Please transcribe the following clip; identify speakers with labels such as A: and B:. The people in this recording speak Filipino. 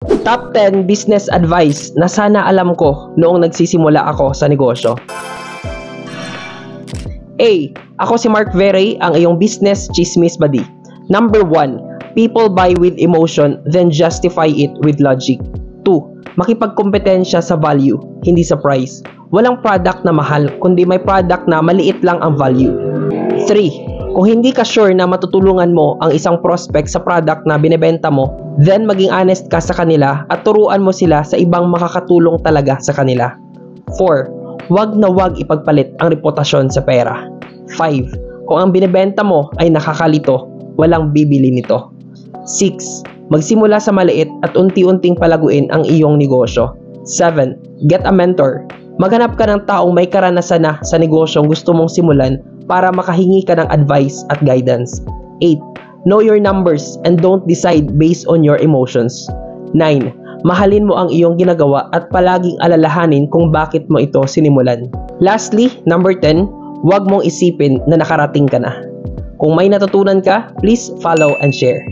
A: Top 10 business advice na sana alam ko noong nagsisimula ako sa negosyo. A. Ako si Mark Verey, ang iyong business chismis buddy. Number 1. People buy with emotion then justify it with logic. 2. Makipagkompetensya sa value, hindi sa price. Walang product na mahal, kundi may product na maliit lang ang value. 3. Kung hindi ka sure na matutulungan mo ang isang prospect sa product na binebenta mo, then maging honest ka sa kanila at turuan mo sila sa ibang makakatulong talaga sa kanila. 4. Wag na wag ipagpalit ang reputasyon sa pera. 5. Kung ang binebenta mo ay nakakalito, walang bibili nito. 6. Magsimula sa maliit at unti-unting palaguin ang iyong negosyo. 7. Get a mentor. Maghanap ka ng taong may karanasan na sa negosyong gusto mong simulan para makahingi ka ng advice at guidance. 8. Know your numbers and don't decide based on your emotions. 9. Mahalin mo ang iyong ginagawa at palaging alalahanin kung bakit mo ito sinimulan. Lastly, number 10, huwag mong isipin na nakarating ka na. Kung may natutunan ka, please follow and share.